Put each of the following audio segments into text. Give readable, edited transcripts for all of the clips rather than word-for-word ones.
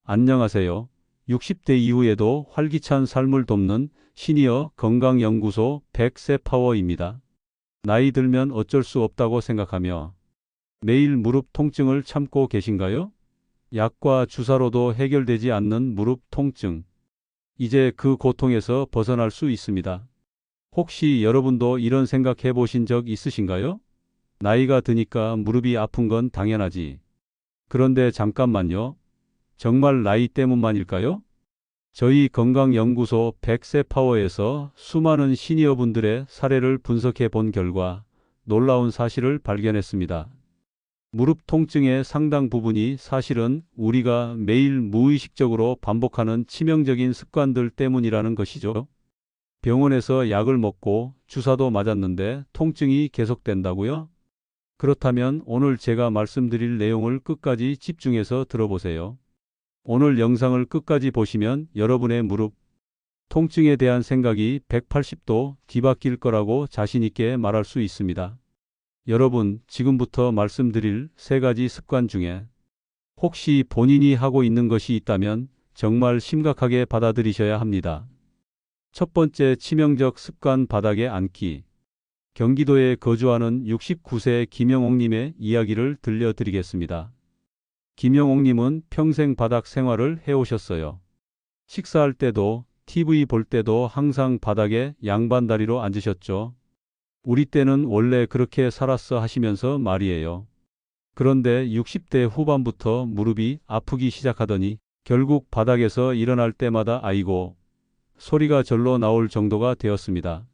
안녕하세요. 60대 이후에도 활기찬 삶을 돕는 시니어 건강연구소 100세 파워입니다. 나이 들면 어쩔 수 없다고 생각하며 매일 무릎 통증을 참고 계신가요? 약과 주사로도 해결되지 않는 무릎 통증. 이제 그 고통에서 벗어날 수 있습니다. 혹시 여러분도 이런 생각 해보신 적 있으신가요? 나이가 드니까 무릎이 아픈 건 당연하지. 그런데 잠깐만요. 정말 나이 때문만일까요? 저희 건강연구소 100세 파워에서 수많은 시니어분들의 사례를 분석해 본 결과 놀라운 사실을 발견했습니다. 무릎 통증의 상당 부분이 사실은 우리가 매일 무의식적으로 반복하는 치명적인 습관들 때문이라는 것이죠. 병원에서 약을 먹고 주사도 맞았는데 통증이 계속된다고요? 그렇다면 오늘 제가 말씀드릴 내용을 끝까지 집중해서 들어보세요. 오늘 영상을 끝까지 보시면 여러분의 무릎 통증에 대한 생각이 180도 뒤바뀔 거라고 자신 있게 말할 수 있습니다. 여러분, 지금부터 말씀드릴 3가지 습관 중에 혹시 본인이 하고 있는 것이 있다면 정말 심각하게 받아들이셔야 합니다. 첫 번째 치명적 습관 바닥에 앉기. 경기도에 거주하는 69세 김영옥님의 이야기를 들려드리겠습니다. 김영옥님은 평생 바닥 생활을 해오셨어요. 식사할 때도 TV 볼 때도 항상 바닥에 양반다리로 앉으셨죠. 우리 때는 원래 그렇게 살았어 하시면서 말이에요. 그런데 60대 후반부터 무릎이 아프기 시작하더니 결국 바닥에서 일어날 때마다 아이고 소리가 절로 나올 정도가 되었습니다.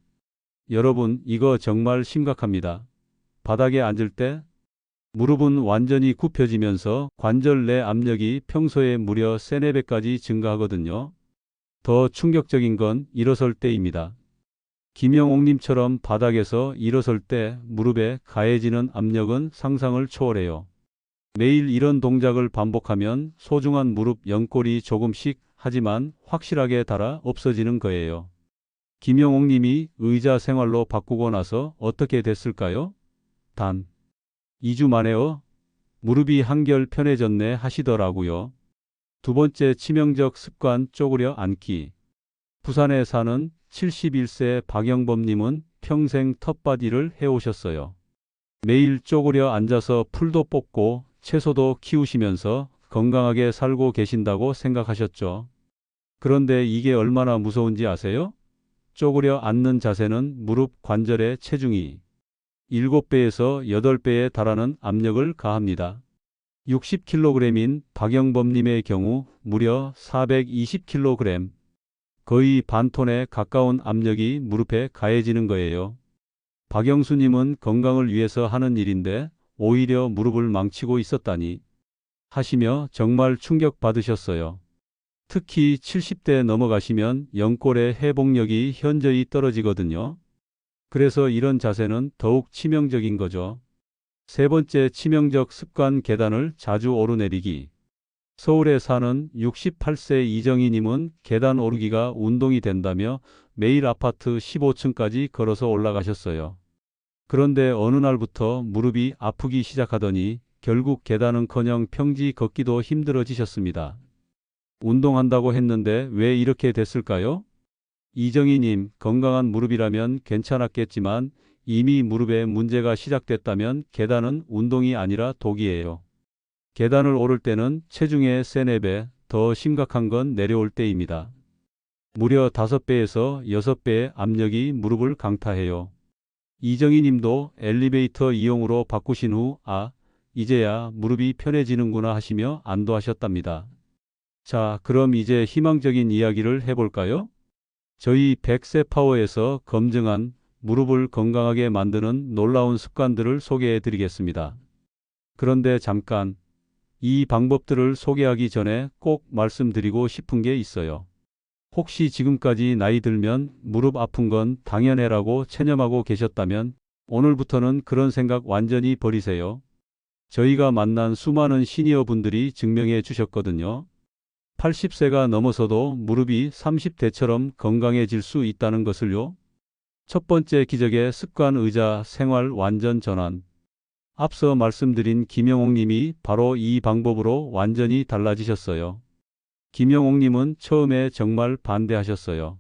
여러분, 이거 정말 심각합니다. 바닥에 앉을 때 무릎은 완전히 굽혀지면서 관절 내 압력이 평소에 무려 3~4배까지 증가하거든요. 더 충격적인 건 일어설 때입니다. 김영옥님처럼 바닥에서 일어설 때 무릎에 가해지는 압력은 상상을 초월해요. 매일 이런 동작을 반복하면 소중한 무릎 연골이 조금씩 하지만 확실하게 닳아 없어지는 거예요. 김영옥님이 의자 생활로 바꾸고 나서 어떻게 됐을까요? 단 2주 만에요. 무릎이 한결 편해졌네 하시더라고요. 두 번째 치명적 습관 쪼그려 앉기. 부산에 사는 71세 박영범님은 평생 텃밭일을 해오셨어요. 매일 쪼그려 앉아서 풀도 뽑고 채소도 키우시면서 건강하게 살고 계신다고 생각하셨죠. 그런데 이게 얼마나 무서운지 아세요? 쪼그려 앉는 자세는 무릎 관절에 체중이 7배에서 8배에 달하는 압력을 가합니다. 60kg인 박영범님의 경우 무려 420kg, 거의 반톤에 가까운 압력이 무릎에 가해지는 거예요. 박영수님은 건강을 위해서 하는 일인데 오히려 무릎을 망치고 있었다니 하시며 정말 충격받으셨어요. 특히 70대 넘어가시면 연골의 회복력이 현저히 떨어지거든요. 그래서 이런 자세는 더욱 치명적인 거죠. 세 번째 치명적 습관 계단을 자주 오르내리기. 서울에 사는 68세 이정희님은 계단 오르기가 운동이 된다며 매일 아파트 15층까지 걸어서 올라가셨어요. 그런데 어느 날부터 무릎이 아프기 시작하더니 결국 계단은커녕 평지 걷기도 힘들어지셨습니다. 운동한다고 했는데 왜 이렇게 됐을까요? 이정희님, 건강한 무릎이라면 괜찮았겠지만 이미 무릎에 문제가 시작됐다면 계단은 운동이 아니라 독이에요. 계단을 오를 때는 체중의 3~4배, 더 심각한 건 내려올 때입니다. 무려 5배에서 6배의 압력이 무릎을 강타해요. 이정희 님도 엘리베이터 이용으로 바꾸신 후 이제야 무릎이 편해지는구나 하시며 안도하셨답니다. 자, 그럼 이제 희망적인 이야기를 해볼까요? 저희 100세 파워에서 검증한 무릎을 건강하게 만드는 놀라운 습관들을 소개해 드리겠습니다. 그런데 잠깐, 이 방법들을 소개하기 전에 꼭 말씀드리고 싶은 게 있어요. 혹시 지금까지 나이 들면 무릎 아픈 건 당연해라고 체념하고 계셨다면 오늘부터는 그런 생각 완전히 버리세요. 저희가 만난 수많은 시니어 분들이 증명해 주셨거든요. 80세가 넘어서도 무릎이 30대처럼 건강해질 수 있다는 것을요. 첫 번째 기적의 습관 의자 생활 완전 전환. 앞서 말씀드린 김영옥 님이 바로 이 방법으로 완전히 달라지셨어요. 김영옥님은 처음에 정말 반대하셨어요.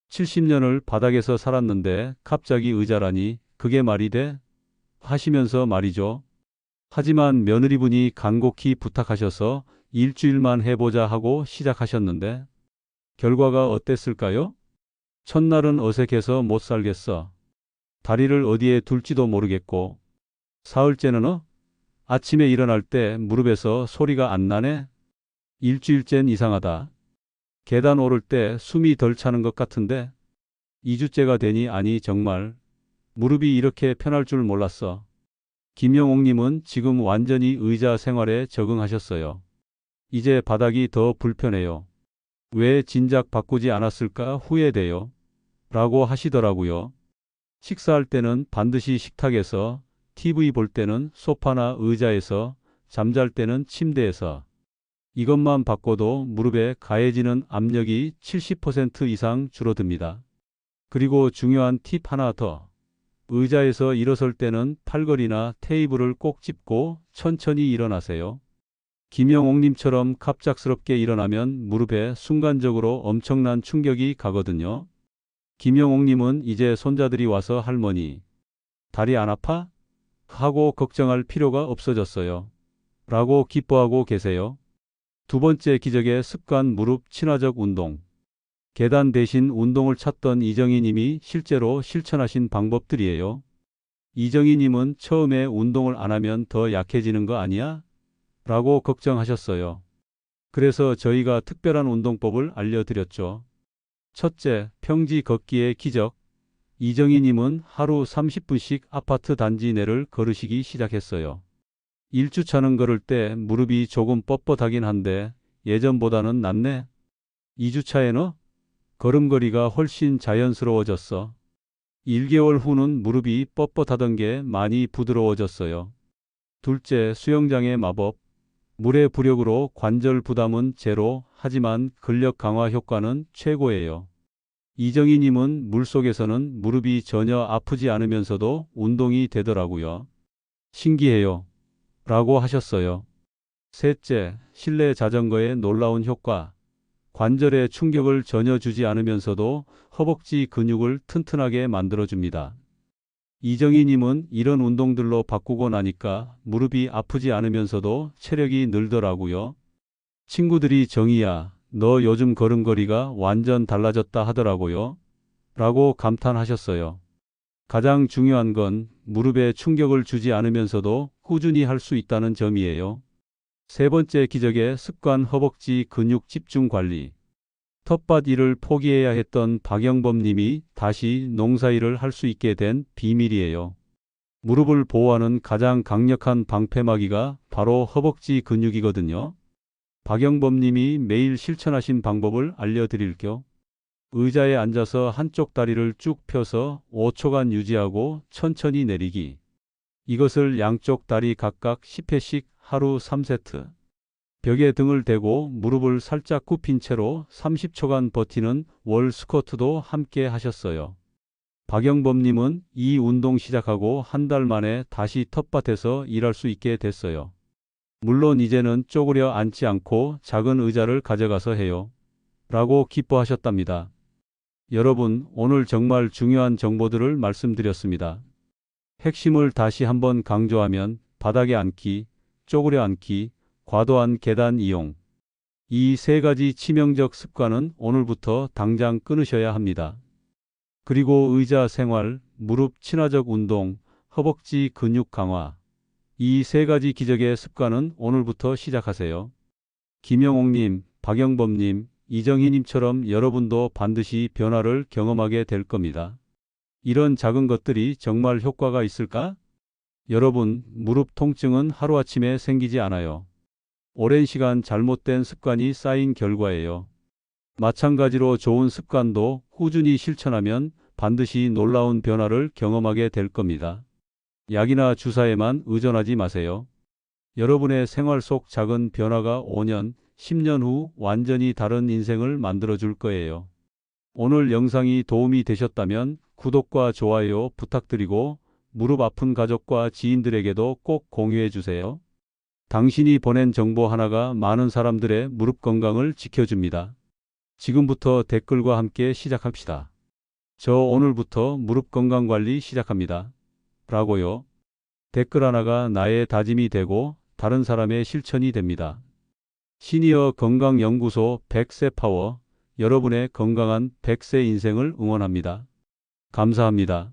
70년을 바닥에서 살았는데 갑자기 의자라니 그게 말이 돼? 하시면서 말이죠. 하지만 며느리분이 간곡히 부탁하셔서 일주일만 해보자 하고 시작하셨는데 결과가 어땠을까요? 첫날은 어색해서 못 살겠어. 다리를 어디에 둘지도 모르겠고 사흘째는 아침에 일어날 때 무릎에서 소리가 안 나네? 일주일째는 이상하다. 계단 오를 때 숨이 덜 차는 것 같은데 2주째가 되니 아니 정말 무릎이 이렇게 편할 줄 몰랐어. 김영옥님은 지금 완전히 의자 생활에 적응하셨어요. 이제 바닥이 더 불편해요. 왜 진작 바꾸지 않았을까 후회돼요. 라고 하시더라고요. 식사할 때는 반드시 식탁에서, TV 볼 때는 소파나 의자에서, 잠잘 때는 침대에서. 이것만 바꿔도 무릎에 가해지는 압력이 70% 이상 줄어듭니다. 그리고 중요한 팁 하나 더. 의자에서 일어설 때는 팔걸이나 테이블을 꼭 짚고 천천히 일어나세요. 김영옥님처럼 갑작스럽게 일어나면 무릎에 순간적으로 엄청난 충격이 가거든요. 김영옥님은 이제 손자들이 와서 할머니, 다리 안 아파? 하고 걱정할 필요가 없어졌어요. 라고 기뻐하고 계세요. 두 번째 기적의 습관 무릎 친화적 운동. 계단 대신 운동을 찾던 이정희 님이 실제로 실천하신 방법들이에요. 이정희 님은 처음에 운동을 안 하면 더 약해지는 거 아니야? 라고 걱정하셨어요. 그래서 저희가 특별한 운동법을 알려드렸죠. 첫째, 평지 걷기의 기적. 이정희 님은 하루 30분씩 아파트 단지 내를 걸으시기 시작했어요. 1주차는 걸을 때 무릎이 조금 뻣뻣하긴 한데 예전보다는 낫네. 2주차에는 걸음걸이가 훨씬 자연스러워졌어. 1개월 후는 무릎이 뻣뻣하던 게 많이 부드러워졌어요. 둘째, 수영장의 마법. 물의 부력으로 관절 부담은 제로, 하지만 근력 강화 효과는 최고예요. 이정희 님은 물속에서는 무릎이 전혀 아프지 않으면서도 운동이 되더라고요. 신기해요. 라고 하셨어요. 셋째, 실내 자전거의 놀라운 효과. 관절에 충격을 전혀 주지 않으면서도 허벅지 근육을 튼튼하게 만들어줍니다. 이정희 님은 이런 운동들로 바꾸고 나니까 무릎이 아프지 않으면서도 체력이 늘더라고요. 친구들이 정희야, 너 요즘 걸음걸이가 완전 달라졌다 하더라고요. 라고 감탄하셨어요. 가장 중요한 건 무릎에 충격을 주지 않으면서도 꾸준히 할 수 있다는 점이에요. 세 번째 기적의 습관 허벅지 근육 집중 관리. 텃밭 일을 포기해야 했던 박영범 님이 다시 농사일을 할 수 있게 된 비밀이에요. 무릎을 보호하는 가장 강력한 방패막이가 바로 허벅지 근육이거든요. 박영범 님이 매일 실천하신 방법을 알려드릴게요. 의자에 앉아서 한쪽 다리를 쭉 펴서 5초간 유지하고 천천히 내리기. 이것을 양쪽 다리 각각 10회씩 하루 3세트. 벽에 등을 대고 무릎을 살짝 굽힌 채로 30초간 버티는 월 스쿼트도 함께 하셨어요. 박영범님은 이 운동 시작하고 한 달 만에 다시 텃밭에서 일할 수 있게 됐어요. 물론 이제는 쪼그려 앉지 않고 작은 의자를 가져가서 해요. 라고 기뻐하셨답니다. 여러분, 오늘 정말 중요한 정보들을 말씀드렸습니다. 핵심을 다시 한번 강조하면 바닥에 앉기, 쪼그려 앉기, 과도한 계단 이용. 이 세 가지 치명적 습관은 오늘부터 당장 끊으셔야 합니다. 그리고 의자 생활, 무릎 친화적 운동, 허벅지 근육 강화. 이 세 가지 기적의 습관은 오늘부터 시작하세요. 김영옥님, 박영범님, 이정희님처럼 여러분도 반드시 변화를 경험하게 될 겁니다. 이런 작은 것들이 정말 효과가 있을까? 여러분, 무릎 통증은 하루아침에 생기지 않아요. 오랜 시간 잘못된 습관이 쌓인 결과예요. 마찬가지로 좋은 습관도 꾸준히 실천하면 반드시 놀라운 변화를 경험하게 될 겁니다. 약이나 주사에만 의존하지 마세요. 여러분의 생활 속 작은 변화가 5년, 10년 후 완전히 다른 인생을 만들어줄 거예요. 오늘 영상이 도움이 되셨다면 구독과 좋아요 부탁드리고 무릎 아픈 가족과 지인들에게도 꼭 공유해 주세요. 당신이 보낸 정보 하나가 많은 사람들의 무릎 건강을 지켜줍니다. 지금부터 댓글과 함께 시작합시다. 저 오늘부터 무릎 건강 관리 시작합니다. 라고요. 댓글 하나가 나의 다짐이 되고 다른 사람의 실천이 됩니다. 시니어 건강연구소 100세 파워, 여러분의 건강한 100세 인생을 응원합니다. 감사합니다.